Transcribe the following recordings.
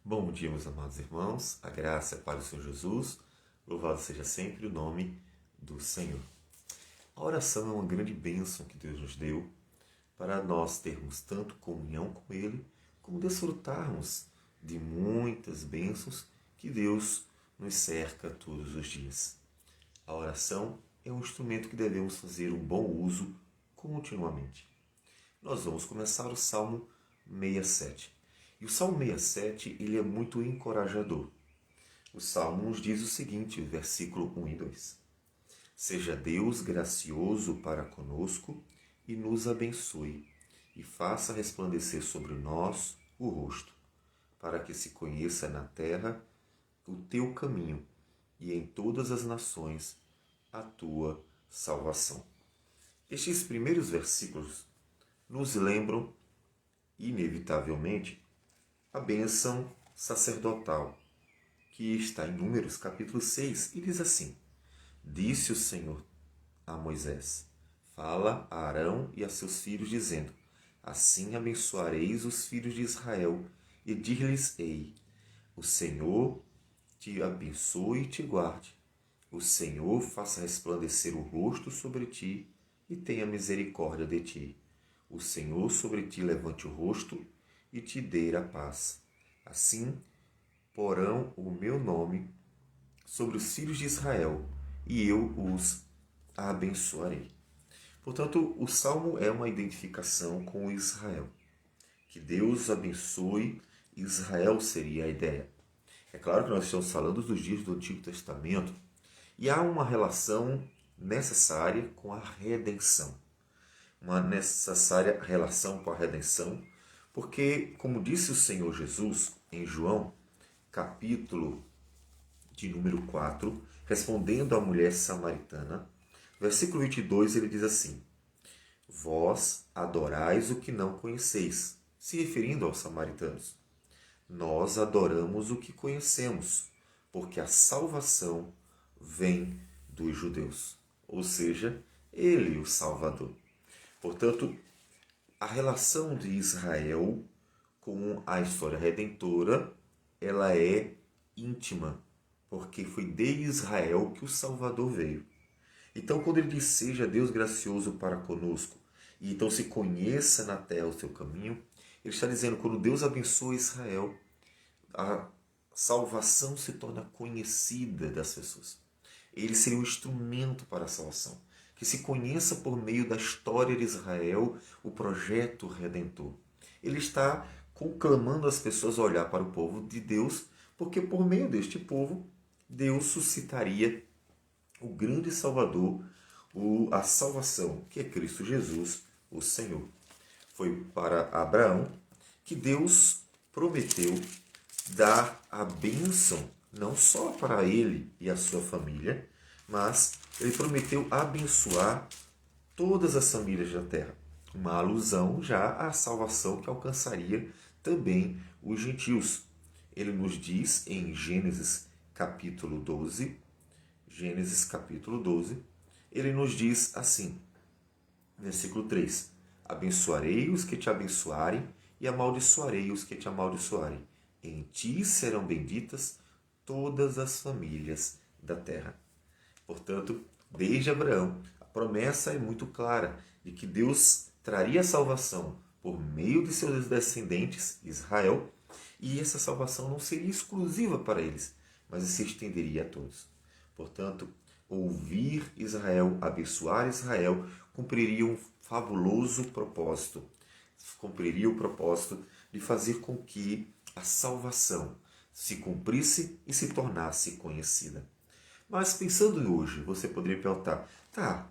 Bom dia, meus amados irmãos, a graça e a paz do Senhor Jesus, louvado seja sempre o nome do Senhor. A oração é uma grande bênção que Deus nos deu para nós termos tanto comunhão com Ele, como desfrutarmos de muitas bênçãos que Deus nos cerca todos os dias. A oração é um instrumento que devemos fazer um bom uso continuamente. Nós vamos começar o Salmo 67. E o Salmo 67 ele é muito encorajador. O Salmo nos diz o seguinte, versículo 1 e 2. Seja Deus gracioso para conosco e nos abençoe, e faça resplandecer sobre nós o rosto, para que se conheça na terra o teu caminho e em todas as nações a tua salvação. Estes primeiros versículos nos lembram, inevitavelmente, a bênção sacerdotal, que está em Números capítulo 6, e diz assim: Disse o Senhor a Moisés: Fala a Arão e a seus filhos, dizendo: Assim abençoareis os filhos de Israel, e dir-lhes-ei: O Senhor te abençoe e te guarde. O Senhor faça resplandecer o rosto sobre ti e tenha misericórdia de ti. O Senhor sobre ti levante o rosto e te dê a paz. Assim porão o meu nome sobre os filhos de Israel, e eu os abençoarei. Portanto, o Salmo é uma identificação com Israel. Que Deus abençoe Israel seria a ideia. É claro que nós estamos falando dos dias do Antigo Testamento, e há uma relação necessária com a redenção. Uma necessária relação com a redenção, porque, como disse o Senhor Jesus em João, capítulo de número 4, respondendo à mulher samaritana, versículo 22, ele diz assim: Vós adorais o que não conheceis, se referindo aos samaritanos. Nós adoramos o que conhecemos, porque a salvação vem dos judeus, ou seja, ele, o Salvador. Portanto, a relação de Israel com a história redentora, ela é íntima, porque foi de Israel que o Salvador veio. Então, quando ele diz, seja Deus gracioso para conosco, e então se conheça na terra o seu caminho, ele está dizendo, quando Deus abençoa Israel, a salvação se torna conhecida das pessoas. Ele seria um instrumento para a salvação. Que se conheça por meio da história de Israel o projeto redentor. Ele está conclamando as pessoas a olhar para o povo de Deus, porque por meio deste povo, Deus suscitaria o grande Salvador, a salvação, que é Cristo Jesus, o Senhor. Foi para Abraão que Deus prometeu dar a bênção, não só para ele e a sua família, mas ele prometeu abençoar todas as famílias da terra. Uma alusão já à salvação que alcançaria também os gentios. Ele nos diz em Gênesis capítulo 12, ele nos diz assim, versículo 3: Abençoarei os que te abençoarem e amaldiçoarei os que te amaldiçoarem. Em ti serão benditas todas as famílias da terra. Portanto, desde Abraão, a promessa é muito clara de que Deus traria a salvação por meio de seus descendentes, Israel, e essa salvação não seria exclusiva para eles, mas se estenderia a todos. Portanto, ouvir Israel, abençoar Israel, cumpriria um fabuloso propósito. Cumpriria o propósito de fazer com que a salvação se cumprisse e se tornasse conhecida. Mas pensando em hoje, você poderia perguntar, tá,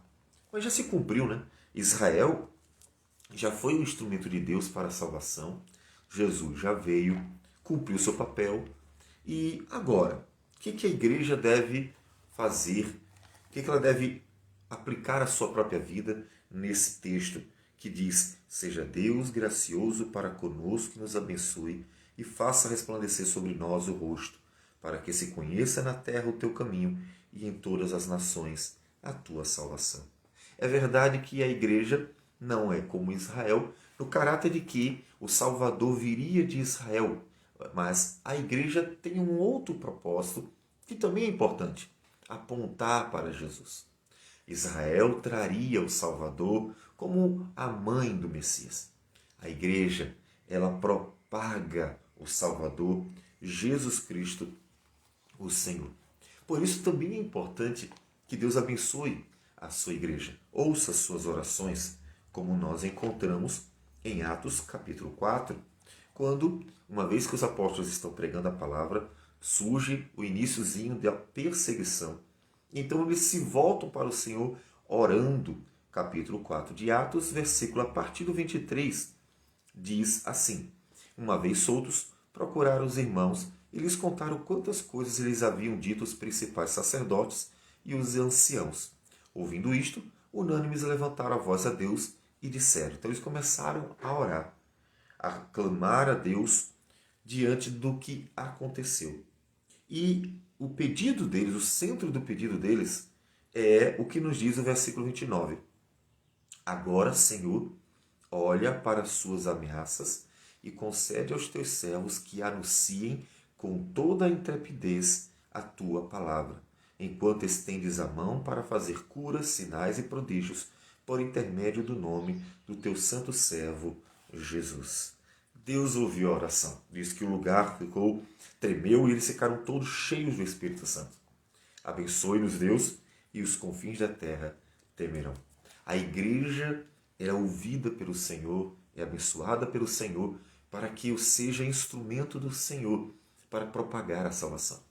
mas já se cumpriu, né? Israel já foi um instrumento de Deus para a salvação, Jesus já veio, cumpriu seu papel, e agora, o que a igreja deve fazer? O que ela deve aplicar à sua própria vida nesse texto que diz, seja Deus gracioso para conosco e nos abençoe e faça resplandecer sobre nós o rosto, para que se conheça na terra o teu caminho e em todas as nações a tua salvação. É verdade que a igreja não é como Israel, no caráter de que o Salvador viria de Israel, Mas a igreja tem um outro propósito que também é importante: apontar para Jesus. Israel traria o Salvador como a mãe do Messias. A igreja, ela propaga o Salvador, Jesus Cristo, o Senhor. Por isso também é importante que Deus abençoe a sua igreja. Ouça as suas orações, como nós encontramos em Atos capítulo 4, quando, uma vez que os apóstolos estão pregando a palavra, surge o iniciozinho da perseguição. Então eles se voltam para o Senhor orando. Capítulo 4 de Atos, versículo a partir do 23, diz assim: Uma vez soltos, procuraram os irmãos e lhes contaram quantas coisas lhes haviam dito os principais sacerdotes e os anciãos. Ouvindo isto, unânimes levantaram a voz a Deus e disseram. Então eles começaram a orar, a clamar a Deus diante do que aconteceu. E o pedido deles, o centro do pedido deles, é o que nos diz o versículo 29. Agora, Senhor, olha para as suas ameaças e concede aos teus servos que anunciem com toda a intrepidez a tua palavra, enquanto estendes a mão para fazer curas, sinais e prodígios por intermédio do nome do teu santo servo Jesus. Deus ouviu a oração. Diz que o lugar tremeu e eles ficaram todos cheios do Espírito Santo. Abençoe-nos, Deus, e os confins da terra temerão. A igreja é ouvida pelo Senhor, é abençoada pelo Senhor, para que eu seja instrumento do Senhor para propagar a salvação.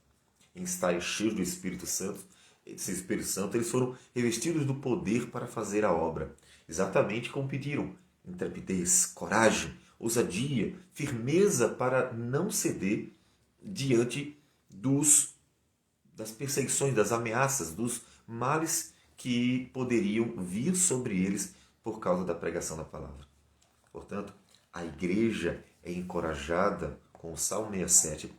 Em estar cheios do Espírito Santo, esse Espírito Santo, eles foram revestidos do poder para fazer a obra. Exatamente como pediram: intrepidez, coragem, ousadia, firmeza para não ceder diante das perseguições, das ameaças, dos males que poderiam vir sobre eles por causa da pregação da palavra. Portanto, a igreja é encorajada, com o Salmo 67,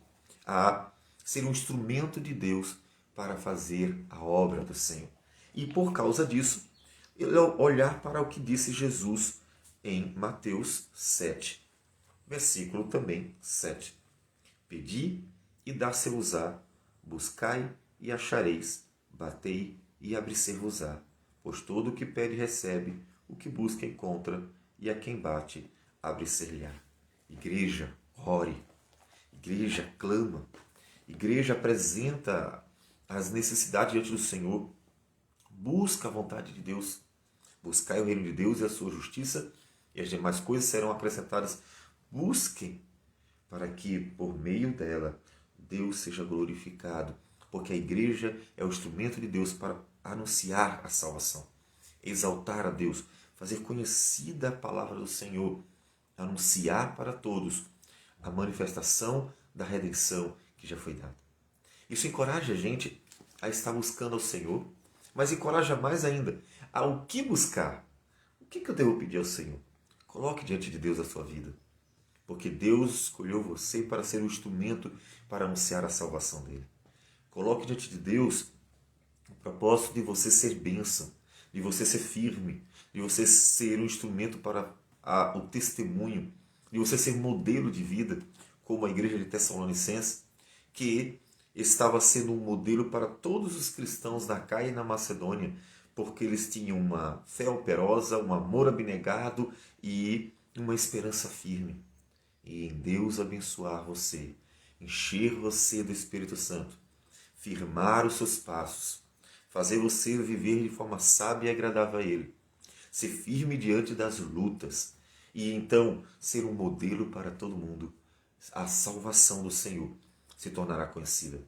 a ser um instrumento de Deus para fazer a obra do Senhor. E por causa disso, olhar para o que disse Jesus em Mateus 7, versículo também 7. Pedi e dá-se-vos-á, buscai e achareis, batei e abre-se-vos-á. Pois todo o que pede recebe, o que busca encontra, e a quem bate abre-se-lhe-á. Igreja, ore. Igreja, clama. Igreja, apresenta as necessidades diante do Senhor. Busca a vontade de Deus. Buscai o reino de Deus e a sua justiça, e as demais coisas serão acrescentadas. Busquem para que, por meio dela, Deus seja glorificado, porque a igreja é o instrumento de Deus para anunciar a salvação, exaltar a Deus, fazer conhecida a palavra do Senhor, anunciar para todos a manifestação da redenção que já foi dada. Isso encoraja a gente a estar buscando ao Senhor, mas encoraja mais ainda ao que buscar. O que eu devo pedir ao Senhor? Coloque diante de Deus a sua vida, porque Deus escolheu você para ser um instrumento para anunciar a salvação dele. Coloque diante de Deus o propósito de você ser bênção, de você ser firme, de você ser um instrumento para o testemunho, de você ser modelo de vida, como a igreja de Tessalonicenses, que estava sendo um modelo para todos os cristãos na Caia e na Macedônia, porque eles tinham uma fé operosa, um amor abnegado e uma esperança firme. E em Deus abençoar você, encher você do Espírito Santo, firmar os seus passos, fazer você viver de forma sábia e agradável a Ele, ser firme diante das lutas e então ser um modelo para todo mundo. A salvação do Senhor se tornará conhecida,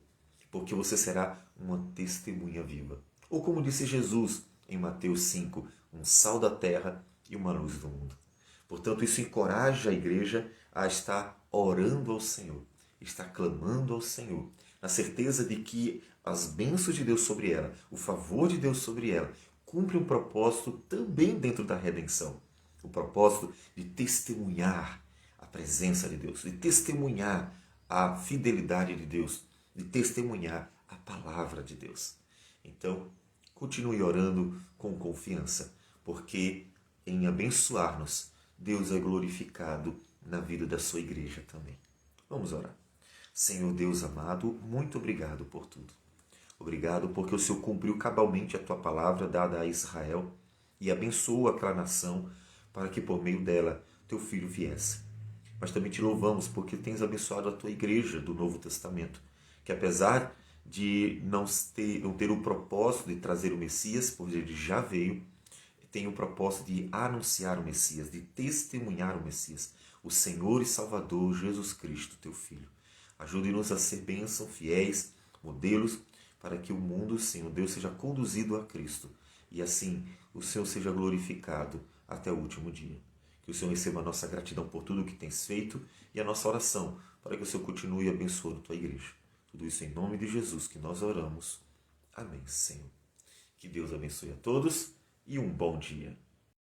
porque você será uma testemunha viva. Ou como disse Jesus em Mateus 5, um sal da terra e uma luz do mundo. Portanto, isso encoraja a igreja a estar orando ao Senhor, estar clamando ao Senhor, na certeza de que as bênçãos de Deus sobre ela, o favor de Deus sobre ela, cumpre um propósito também dentro da redenção. O propósito de testemunhar a presença de Deus, de testemunhar a fidelidade de Deus, de testemunhar a palavra de Deus. Então, continue orando com confiança, porque em abençoar-nos, Deus é glorificado na vida da sua igreja também. Vamos orar. Senhor Deus amado, muito obrigado por tudo. Obrigado porque o Senhor cumpriu cabalmente a tua palavra dada a Israel e abençoou aquela nação para que por meio dela teu filho viesse. Mas também te louvamos porque tens abençoado a tua igreja do Novo Testamento, que apesar de não ter o propósito de trazer o Messias, pois ele já veio, tem o propósito de anunciar o Messias, de testemunhar o Messias, o Senhor e Salvador Jesus Cristo, teu Filho. Ajude-nos a ser bênção, fiéis, modelos, para que o mundo, Senhor Deus, seja conduzido a Cristo e assim o Senhor seja glorificado até o último dia. Que o Senhor receba a nossa gratidão por tudo o que tens feito e a nossa oração para que o Senhor continue abençoando a tua igreja. Tudo isso em nome de Jesus que nós oramos. Amém, Senhor. Que Deus abençoe a todos e um bom dia.